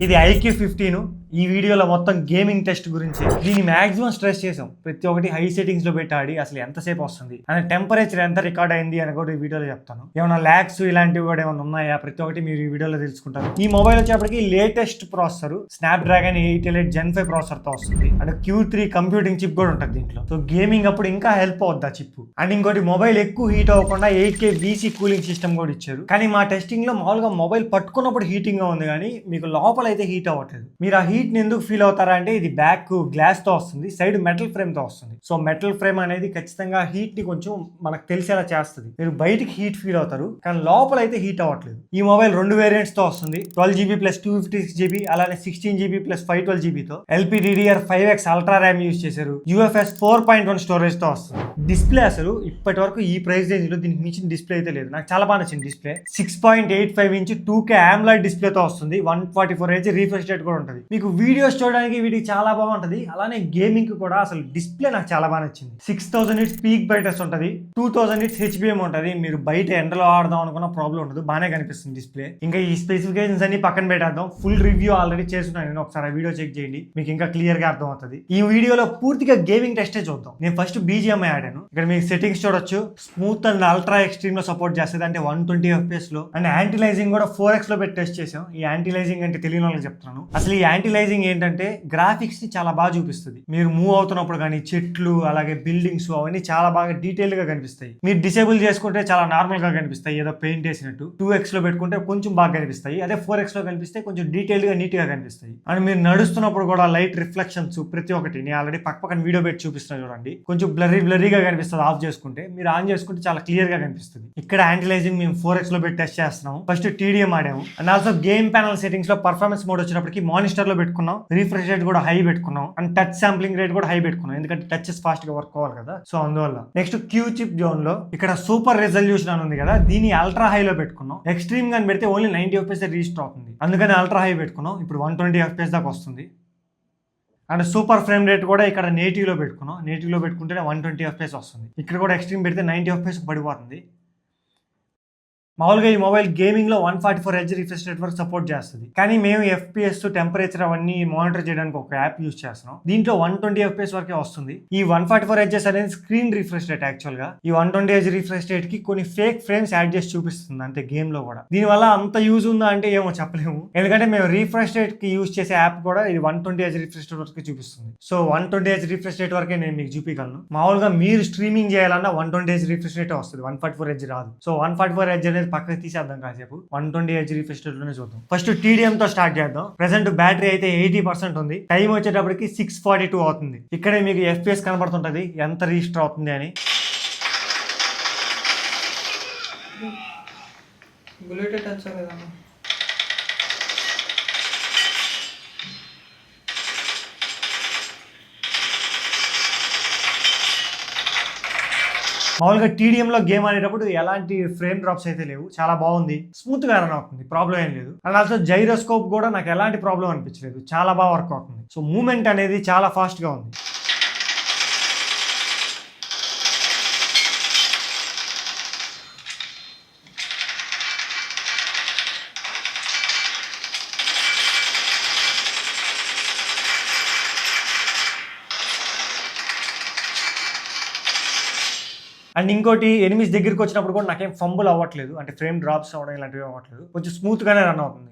ఇది IQ15. ఈ వీడియోలో మొత్తం గేమింగ్ టెస్ట్ గురించి దీన్ని మాక్సిమం స్ట్రెస్ చేసాం. ప్రతి ఒక్కటి హై సెట్టింగ్స్ లో పెట్టి ఆడి అసలు ఎంతసేపు వస్తుంది అని, టెంపరేచర్ ఎంత రికార్డ్ అయింది అని కూడా ఈ వీడియోలో చెప్తాను. ఏమైనా ల్యాగ్స్ ఇలాంటివి కూడా ఏమైనా ఉన్నాయా, ప్రతి ఒక్కటి మీరు ఈ వీడియోలో తెలుసుకుంటారు. ఈ మొబైల్ వచ్చేప్పటికి latest processor Snapdragon 888 Gen 5 processor తో వస్తుంది. అండ్ Q3 కంప్యూటింగ్ చిప్ కూడా ఉంటుంది దీంట్లో. సో గేమింగ్ అప్పుడు ఇంకా హెల్ప్ అవుద్ది ఆ చిప్. అండ్ ఇంకోటి, మొబైల్ ఎక్కువ హీట్ అవ్వకుండా 8K VC కూలింగ్ సిస్టమ్ కూడా ఇచ్చారు. కానీ మా టెస్టింగ్ లో మామూలుగా మొబైల్ పట్టుకున్నప్పుడు హీటింగ్ గా ఉంది, కానీ మీకు లోపల అయితే హీట్ అవ్వట్లేదు. మీరు ఆ హీట్ ని ఎందుకు ఫీల్ అవుతారా అంటే, ఇది బ్యాక్ గ్లాస్ తో వస్తుంది, సైడ్ మెటల్ ఫ్రేమ్ తో వస్తుంది. సో మెటల్ ఫ్రేమ్ అనేది ఖచ్చితంగా హీట్ ని కొంచెం మనకు తెలిసేలా చేస్తుంది. మీరు బయటికి హీట్ ఫీల్ అవుతారు, కానీ లోపల అయితే హీట్ అవ్వట్లేదు. ఈ మొబైల్ 2 వేరియంట్స్ తో వస్తుంది. 12GB ప్లస్ 256GB, అలానే 16GB ప్లస్ 512GB తో. LPDDR5X అల్ట్రా ర్యామ్ యూజ్ చేశారు. UFS 4.1 స్టోరేజ్ తో వస్తుంది. డిస్ప్లే అసలు ఇప్పటి వరకు ఈ ప్రైస్ రేంజ్ లో దీనికి మించిన డిస్ప్లే అయితే లేదు. నాకు చాలా బాగా నచ్చింది display. 6.85 inch 2K AMOLED display తో వస్తుంది. 144Hz రీఫ్రెష్ రేట్ కూడా ఉంటుంది. మీకు వీడియోస్ చూడడానికి వీటికి చాలా బాగుంటది. అలానే గేమింగ్ కి కూడా అసలు డిస్ప్లే నాకు చాలా బాగా నచ్చింది. 6000 nits పీక్ బ్రైట్నెస్ ఉంటుంది, 2000 nits HBM ఉంటుంది. మీరు బయట ఎండలో ఆడదాం అనుకున్న ప్రాబ్లం ఉండదు, బాగానే కనిపిస్తుంది డిస్ప్లే. ఇంకా ఈ స్పెసిఫికేషన్స్ అన్ని పక్కన పెట్టేద్దాం. ఫుల్ రివ్యూ ఆల్రెడీ చేస్తున్నాను నేను, ఒకసారి వీడియో చెక్ చేయండి, మీకు ఇంకా క్లియర్ గా అర్థం అవుతుంది. ఈ వీడియోలో పూర్తిగా గేమింగ్ టెస్టే చూద్దాం. నేను ఫస్ట్ BGMI ఆడాను. ఇక్కడ మీకు సెట్టింగ్స్ చూడొచ్చు. స్మూత్ అండ్ అల్ట్రా ఎక్స్ట్రీమ్ లో సపోర్ట్ చేస్తుంది, అంటే 120 FPS లో. అండ్ యాంటీలైజింగ్ కూడా 4X లో పెట్టి టెస్ట్ చేసాం. ఈ యాంటీలైజింగ్ అంటే తెలియని వాళ్ళకి చెప్తున్నాను. అసలు ఈ యాంటీలైజింగ్ ఏంటంటే, గ్రాఫిక్స్ ని చాలా బాగా చూపిస్తుంది. మీరు మూవ్ అవుతున్నప్పుడు కానీ చెట్లు, అలాగే బిల్డింగ్స్, అవన్నీ చాలా బాగా డీటెయిల్ గా కనిపిస్తాయి. మీరు డిసేబుల్ చేసుకుంటే చాలా నార్మల్ గా కనిపిస్తాయి, ఏదో పెయింట్ వేసినట్టు. 2X లో పెట్టుకుంటే కొంచెం బాగా కనిపిస్తాయి. అదే 4X లో కనిపిస్తే కొంచెం డీటెయిల్ గా నీట్ గా కనిపిస్తాయి. అండ్ మీరు నడుస్తున్నప్పుడు కూడా లైట్ రిఫ్లెక్షన్స్ ప్రతి ఒక్కటి నేను ఆల్రెడీ పక్కన వీడియో పెట్టి చూపిస్తున్నా చూడండి. కొంచెం బ్లరీగా కనిపిస్తుంది ఆఫ్ చేసుకుంటే. మీరు ఆన్ చేసుకుంటే చాలా క్లియర్ గా కనిపిస్తుంది. ఇక్కడ యాంటీలైజింగ్ మేము 4X లో పెట్టి టెస్ట్ చేస్తున్నాం. ఫస్ట్ TDM ఆడాము. And also game panel settings లో పర్ఫార్మెన్స్ మోడ్ వచ్చినప్పటికి మానిటర్ లో పెట్టుకున్నాం. రిఫ్రెష్ రేట్ కూడా హై పెట్టుకున్నాం. అండ్ టచ్ శాంప్లింగ్ రేట్ కూడా హై పెట్టుకున్నాం, ఎందుకంటే టచెస్ ఫాస్ట్ గా వర్క్ అవ్వాలి కదా. సో అందువల్ల నెక్స్ట్ Q చిప్ జోన్ లో ఇక్కడ సూపర్ రెజల్యూషన్ అని ఉంది కదా, దీన్ని అల్ట్రా హై లో పెట్టుకున్నాం. ఎక్స్ట్రీమ్ గా పెడితే ఓన్లీ 90 FPS రిజిస్టర్ అవుతుంది, అందుకని అల్ట్రా హై పెట్టుకున్నాం. ఇప్పుడు 120 FPS దాకా వస్తుంది. అండ్ సూపర్ ఫ్రేమ్ రేట్ కూడా ఇక్కడ నేటివ్ లో పెట్టుకున్నాం. నేటివ్ లో పెట్టుకుంటే 120 FPS వస్తుంది. ఇక్కడ కూడా ఎక్స్ట్రీమ్ పెడితే 90 FPS పడిపోతుంది. మామూలుగా ఈ మొబైల్ గేమింగ్ లో 144Hz రిఫ్రెష్ రేట్ వరకు సపోర్ట్ చేస్తుంది, కానీ మేము FPS టెంపరేచర్ అవన్నీ మానిటర్ చేయడానికి ఒక యాప్ యూజ్ చేస్తున్నాం. దీంట్లో 120 FPS వరకే వస్తుంది. ఈ 144Hz అనేది స్క్రీన్ రిఫ్రెష్ రేట్. యాక్చువల్ గా ఈ 120Hz రిఫ్రెష్ రేట్ కి కొన్ని ఫేక్ ఫ్రేమ్స్ యాడ్ చేసి చూపిస్తుంది అంతే గేమ్ లో కూడా. దీని వల్ల అంత యూజ్ ఉందా అంటే ఏమో చెప్పలేము, ఎందుకంటే మేము రిఫ్రెష్ రేట్ కి యూజ్ చేసే యాప్ కూడా ఇది 120Hz రిఫ్రెష్ రేట్ వరకు చూపిస్తుంది. సో 120Hz రిఫ్రెష్ రేట్ వరకే నేను మీకు చూపించగలను. మామూలుగా మీరు స్ట్రీమింగ్ చేయాలన్నా 120Hz రిఫ్రెష్ రేట్ వస్తుంది, 144Hz రాదు. సో 144Hz అనేది పక్కకి తీసేద్దాం కాసేపు. 120Hz రిఫ్రెష్ రేట్ లోనే చూద్దాం. ఫస్ట్ TDM తో స్టార్ట్ చేద్దాం. ప్రెసెంట్ బ్యాటరీ అయితే 80% ఉంది. టైం వచ్చేటప్పటికి 6:42 అవుతుంది. ఇక్కడే మీకు FPS కనబడుతుంటది ఎంత రిజిస్టర్ అవుతుంది అని. బుల్లెట్ టచ్ కదా. మామూలుగా TDM లో గేమ్ ఆడేటప్పుడు ఎలాంటి ఫ్రేమ్ డ్రాప్స్ అయితే లేవు, చాలా బాగుంది, స్మూత్ గా రన్ అవుతుంది, ప్రాబ్లం ఏం లేదు. అండ్ ఆల్సో జైరోస్కోప్ కూడా నాకు ఎలాంటి ప్రాబ్లం అనిపించలేదు, చాలా బాగా వర్క్ అవుతుంది. సో మూమెంట్ అనేది చాలా ఫాస్ట్ గా ఉంది. అండ్ ఇంకోటి, ఎనిమిస్ దగ్గరికి వచ్చినప్పుడు కూడా నాకేం ఫంబుల్ అవ్వట్లేదు, అంటే ఫ్రేమ్ డ్రాప్స్ అవ్వడం ఇలాంటివి అవ్వట్లేదు, కొంచెం స్మూత్ గానే రన్ అవుతుంది.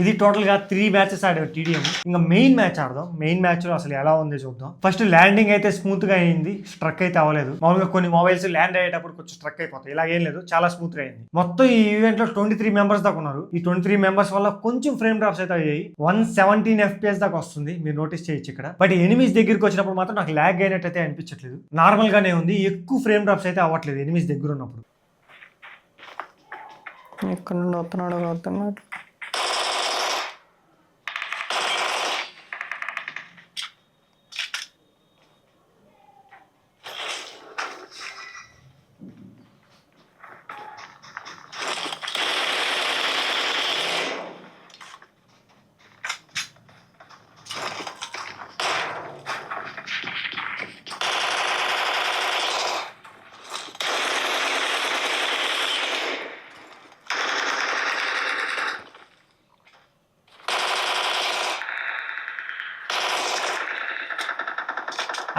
ఇది టోటల్ గా 3 మ్యాచెస్ ఆడారు టీడీఎం. ఇంకా మెయిన్ మ్యాచ్ ఆడదాం. మెయిన్ మ్యాచ్ లో అసలు ఎలా ఉంది చూద్దాం. ఫస్ట్ ల్యాండింగ్ అయితే స్మూత్ గా అయింది, స్ట్రక్ అయితే అవ్వలేదు. మామూలుగా కొన్ని మొబైల్స్ ల్యాండ్ అయ్యేటప్పుడు కొంచెం స్ట్రక్ అయిపోతాయి, ఇలా ఏం లేదు, చాలా స్మూత్ గా అయింది. మొత్తం ఈ ఈవెంట్ లో 23 మెంబర్స్ దాకా ఉన్నారు. ఈ 23 మెంబర్స్ వల్ల కొంచెం ఫ్రేమ్ డ్రాప్స్ అయితే అయ్యాయి. 117 FPS దాకా వస్తుంది, మీరు నోటీస్ చేయొచ్చు ఇక్కడ. బట్ ఎనిమిస్ దగ్గరికి వచ్చినప్పుడు మాత్రం నాకు ల్యాగ్ అయినట్టయితే అనిపించట్లేదు, నార్మల్ గానే ఉంది. ఎక్కువ ఫ్రేమ్ డ్రాప్స్ అయితే అవ్వట్లేదు ఎనిమిస్ దగ్గర ఉన్నప్పుడు. ఎక్కడ నుండి వస్తున్నాడు వస్తున్నాడు.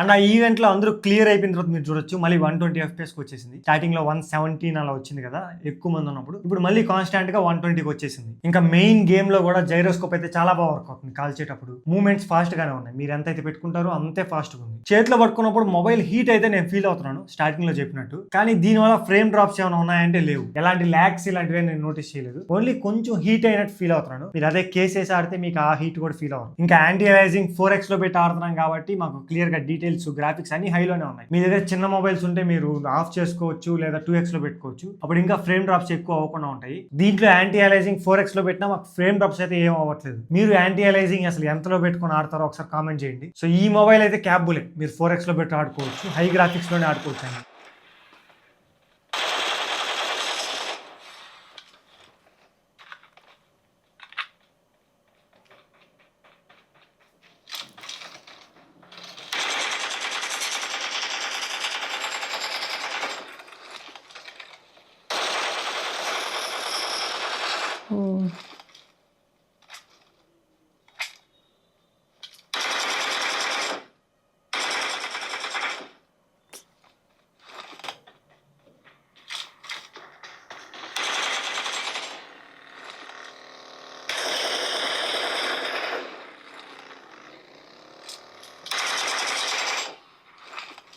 అండ్ ఆ ఈవెంట్ లో అందరూ క్లియర్ అయిపోయిన తర్వాత మీరు చూడొచ్చు మళ్ళీ 120 FPS వచ్చేసింది. స్టార్టింగ్ లో 117 అలా వచ్చింది కదా ఎక్కువ మంది ఉన్నప్పుడు, ఇప్పుడు మళ్ళీ కాన్స్టాంట్ గా 120కి వచ్చేసింది. ఇంకా మెయిన్ గేమ్ లో కూడా జైరోస్కోప్ అయితే చాలా బాగా వర్క్ అవుతుంది. కాల్చేటప్పుడు మూవ్మెంట్స్ ఫాస్ట్ గానే ఉన్నాయి, మీరు ఎంత అయితే పెట్టుకుంటారో అంతే ఫాస్ట్ గా ఉంది. చేతిలో పట్టుకున్నప్పుడు మొబైల్ హీట్ అయితే నేను ఫీల్ అవుతున్నాను స్టార్టింగ్ లో చెప్పినట్టు, కానీ దీనివల్ల ఫ్రేమ్ డ్రాప్స్ ఏమైనా ఉన్నాయంటే లేవు. ఎలాంటి ల్యాగ్స్ ఇలాంటివి నేను నోటీస్ చేయలేదు, ఓన్లీ కొంచెం హీట్ అయినట్టు ఫీల్ అవుతున్నాను. మీరు అదే కేస్ వేసి ఆడితే మీకు ఆ హీట్ కూడా ఫీల్ అవ్వదు. ఇంకా యాంటీ అలైజింగ్ 4x లో పెట్టి ఆడుతున్నాం కాబట్టి మాకు క్లియర్ గా డీటెయిల్స్ గ్రాఫిక్స్ అన్ని హైలోనే ఉన్నాయి. మీ దగ్గర చిన్న మొబైల్స్ ఉంటే మీరు ఆఫ్ చేసుకోవచ్చు లేదా 2x లో పెట్టుకోవచ్చు, అప్పుడు ఇంకా ఫ్రేమ్ డ్రాప్స్ ఎక్కువ అవ్వకుండా ఉంటాయి. దీంట్లో యాంటీ అలైజింగ్ 4x లో పెట్టినా మాకు ఫ్రేమ్ డ్రాప్స్ అయితే ఏం అవ్వట్లేదు. మీరు యాంటీ అలైజింగ్ అసలు ఎంతలో పెట్టుకుని ఆడతారో ఒకసారి కామెంట్ చేయండి. సో ఈ మొబైల్ అయితే క్యాబులే, మీరు 4x లో పెట్టి ఆడుకోవచ్చు, హై గ్రాఫిక్స్ లోనే ఆడుకోవచ్చు అండి.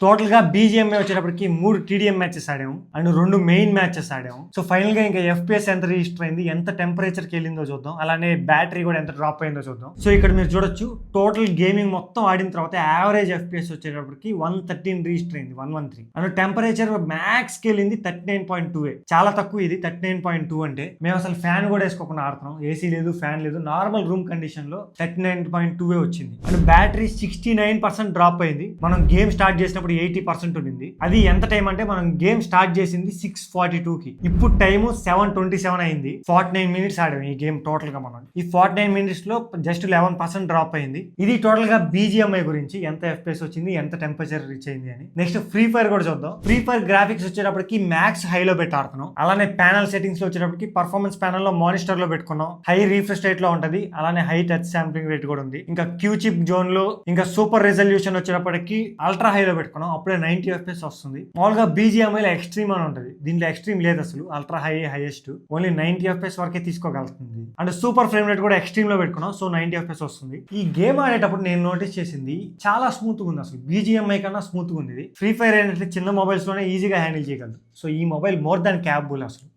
టోటల్ గా బీజిఎంఐ వచ్చేటప్పటికి 3 టీడీఎం మ్యాచెస్ ఆడాము అండ్ 2 మెయిన్ మ్యాచెస్ ఆడాము. సో ఫైనల్ గా ఇంకా FPS ఎంత రిజిస్టర్ అయింది, ఎంత టెంపరేచర్ కి వెళ్ళిందో చూద్దాం, అలానే బ్యాటరీ కూడా ఎంత డ్రాప్ అయిందో చూద్దాం. సో ఇక్కడ మీరు చూడొచ్చు టోటల్ గేమింగ్ మొత్తం ఆడిన తర్వాత యావరేజ్ FPS వచ్చేటప్పటికి 113 రిజిస్టర్ అయింది, 113. అండ్ టెంపరేచర్ మ్యాక్స్ కి వెళ్ళింది 39.2. చాలా తక్కువ ఇది 39.2 అంటే. మేము అసలు ఫ్యాన్ కూడా వేసుకోకుండా ఆడుతున్నాం, ఏసీ లేదు ఫ్యాన్ లేదు, నార్మల్ రూమ్ కండిషన్ లో 39.2 వచ్చింది. అండ్ బ్యాటరీ 69% డ్రాప్ అయింది. మనం గేమ్ స్టార్ట్ చేసినప్పుడు 80% ఉంది. అది ఎంత టైం అంటే మనం గేమ్ స్టార్ట్ చేసింది 6:42కి, ఇప్పుడు టైము 7:27 అయింది. 49 మినిట్స్ ఆడాము ఈ గేమ్ టోటల్ గా. మనం ఈ 49 మినిట్స్ లో జస్ట్ 11% డ్రాప్ అయింది. ఇది టోటల్ గా బీజిఎంఐ గురించి ఎంత FPS వచ్చింది, ఎంత టెంపరేచర్ రీచ్ అయింది అని. నెక్స్ట్ ఫ్రీ ఫైర్ కూడా చూద్దాం. ఫ్రీ ఫైర్ గ్రాఫిక్స్ వచ్చేటప్పటికి మ్యాక్స్ హైలో పెట్టి ఆడుతున్నాం. అలానే ప్యానల్ సెట్టింగ్స్ లో వచ్చేటప్పటికి పర్ఫార్మెన్స్ ప్యానల్ లో మానిటర్ లో పెట్టుకున్నాం, హై రీఫ్రెష్ రేట్ లో ఉంటది, అలానే హై టచ్ శాంప్లింగ్ రేట్ కూడా ఉంది. ఇంకా క్యూ చిప్ జోన్ లో ఇంకా సూపర్ రెజల్యూషన్ వచ్చేటప్పటికి అల్ట్రా హైలో పెట్టుకున్నాం, అప్పుడే 90 FPS వస్తుంది. మామూలుగా బీజిఎంఐలో ఎక్స్ట్రీమ్ అని ఉంటుంది, దీంట్లో ఎక్స్ట్రీమ్ లేదు అసలు, ultra high highest only 90 FPS వరకే తీసుకోగలుగుతుంది. అండ్ సూపర్ ఫ్రేమ్ రేట్ కూడా ఎక్స్ట్రీమ్ లో పెట్టుకున్నాం, సో 90 FPS వస్తుంది. ఈ గేమ్ ఆడేటప్పుడు నేను నోటీస్ చేసింది చాలా స్మూత్ గా ఉంది, అసలు బీజిఎంఐ కన్నా స్మూత్ గా ఉంది. ఫ్రీ ఫైర్ ఏంటంటే చిన్న మొబైల్స్ లోనే ఈజీగా హ్యాండిల్ చేయగలదు, సో ఈ మొబైల్ మోర్ దాన్ క్యాపబుల్. అసలు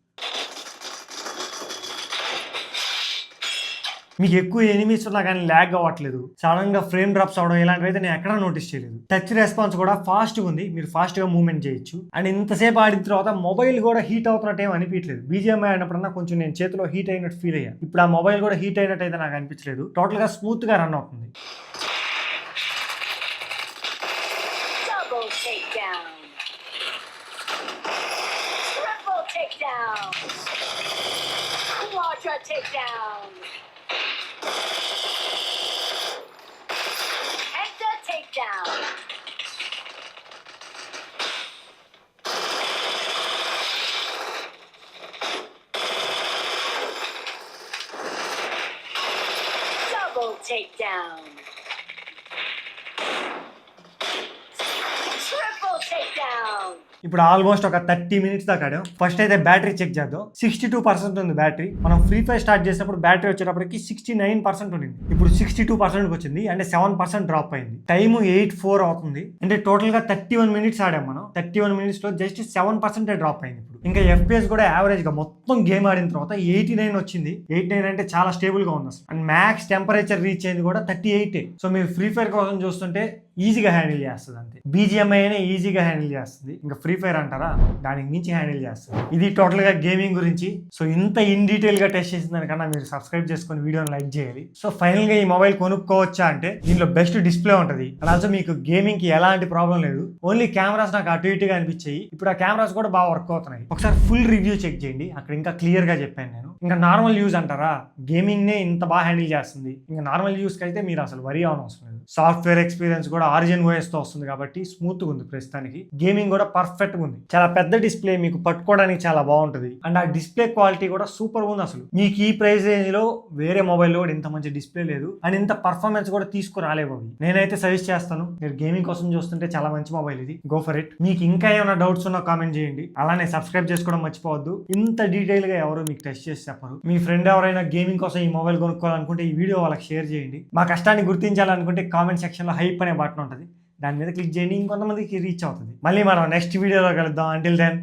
మీకు ఎక్కువ ఎనిమిస్ ఉన్నా కానీ ల్యాగ్ అవ్వట్లేదు, సడన్ గా ఫ్రేమ్ డ్రాప్స్ అవడం ఇలాంటివి అయితే నేను ఎక్కడా నోటీస్ చేయలేదు. టచ్ రెస్పాన్స్ కూడా ఫాస్ట్ గా ఉంది, మీరు ఫాస్ట్ గా మూవ్మెంట్ చేయొచ్చు. అండ్ ఇంతసేపు ఆడిన తర్వాత మొబైల్ కూడా హీట్ అవుతున్నట్టు ఏం అనిపించలేదు. బీజిఎంఐ ఆడినప్పుడన్నా కొంచెం నేను చేతిలో హీట్ అయినట్టు ఫీల్ అయ్యా, ఇప్పుడు ఆ మొబైల్ కూడా హీట్ అయినట్టు అయితే నాకు అనిపించలేదు. టోటల్ గా స్మూత్ గా రన్ అవుతుంది. Takedown. Triple takedown. ఇప్పుడు ఆల్మోస్ట్ ఒక 30 మినిట్స్ దాకా ఆడాం. ఫస్ట్ అయితే బ్యాటరీ చెక్ చేద్దాం. 62% ఉంది బ్యాటరీ. మనం ఫ్రీ ఫైర్ స్టార్ట్ చేసినప్పుడు బ్యాటరీ వచ్చేటప్పటికి 69% ఉండింది. ఇప్పుడు 62% వచ్చింది, అంటే 7% డ్రాప్ అయింది. టైమ్ 8:04 అవుతుంది, అంటే టోటల్ గా 31 మినిట్స్ ఆడాం మనం. 31 మినిట్స్ లో జస్ట్ 7% డ్రాప్ అయింది. ఇప్పుడు ఇంకా FPS కూడా యావరేజ్ గా మొత్తం గేమ్ ఆడిన తర్వాత 89 వచ్చింది. 89 అంటే చాలా స్టేబుల్ గా ఉంది అసలు. అండ్ మ్యాక్స్ టెంపరేచర్ రీచ్ అయింది కూడా 38. సో మీరు ఫ్రీ ఫైర్ కోసం చూస్తుంటే ఈజీగా హ్యాండిల్ చేస్తుంది. అంతే, BGMI అయినా ఈజీగా హ్యాండిల్ చేస్తుంది. ఇంకా ఫ్రీ ఫైర్ అంటారా, దానికి మించి హ్యాండిల్ చేస్తుంది. ఇది టోటల్ గా గేమింగ్ గురించి. సో ఇంత ఇన్ డీటెయిల్ గా టెస్ట్ చేసిన దానికన్నా మీరు సబ్స్క్రైబ్ చేసుకొని వీడియోని లైక్ చేయాలి. సో ఫైనల్ గా ఈ మొబైల్ కొనుక్కోవచ్చా అంటే దీనిలో బెస్ట్ డిస్ప్లే ఉంటుంది. అండ్ ఆల్సో మీకు గేమింగ్ కి ఎలాంటి ప్రాబ్లం లేదు. ఓన్లీ కెమెరాస్ నాకు అటు ఇటుగా అనిపించాయి. ఇప్పుడు ఆ కెమెరాస్ కూడా బాగా వర్క్ అవుతున్నాయి. ఒకసారి ఫుల్ రివ్యూ చెక్ చేయండి, అక్కడ ఇంకా క్లియర్ గా చెప్పాను నేను. ఇంకా నార్మల్ యూజ్ అంటారా, గేమింగ్ నే ఇంత బాగా హ్యాండిల్ చేస్తుంది. ఇంకా నార్మల్ యూస్ కి అయితే మీరు అసలు వరి అవనవసరం లేదు. సాఫ్ట్వేర్ ఎక్స్పీరియన్స్ కూడా ఆరిజిన్ OS తో వస్తుంది కాబట్టి స్మూత్ గా ఉంది ప్రస్తుతానికి. గేమింగ్ కూడా పర్ఫెక్ట్ గా ఉంది. చాలా పెద్ద డిస్ప్లే, మీకు పట్టుకోవడానికి చాలా బాగుంటుంది. అండ్ ఆ డిస్ప్లే క్వాలిటీ కూడా సూపర్ ఉంది. అసలు మీకు ఈ ప్రైస్ రేంజ్ లో వేరే మొబైల్ లో కూడా ఇంత మంచి డిస్ప్లే లేదు, అండ్ ఇంత పర్ఫార్మెన్స్ కూడా తీసుకురాలేవు అవి. నేనైతే సజెస్ట్ చేస్తాను, మీరు గేమింగ్ కోసం చూస్తుంటే చాలా మంచి మొబైల్ ఇది. Go for it. మీకు ఇంకా ఏమైనా డౌట్స్ ఉన్నా కామెంట్ చేయండి. అలానే సబ్స్క్రైబ్ చేసుకోవడం మర్చిపోవద్దు. ఇంత డీటెయిల్ గా ఎవరు మీకు టెస్ట్ చేసి చెప్పరు. మీ ఫ్రెండ్ ఎవరైనా గేమింగ్ కోసం ఈ మొబైల్ కొనుక్కోవాలనుకుంటే ఈ వీడియో వాళ్ళకి షేర్ చేయండి. మా కష్టాన్ని గుర్తించాలనుకుంటే కామెంట్ సెక్షన్ లో హైప్ అనే బటన్ ఉంటుంది, దాని మీద క్లిక్ చేయండి. ఇంకొంతమందికి రీచ్ అవుతుంది. మళ్ళీ మనం నెక్స్ట్ వీడియోలో కలుద్దాం. Until then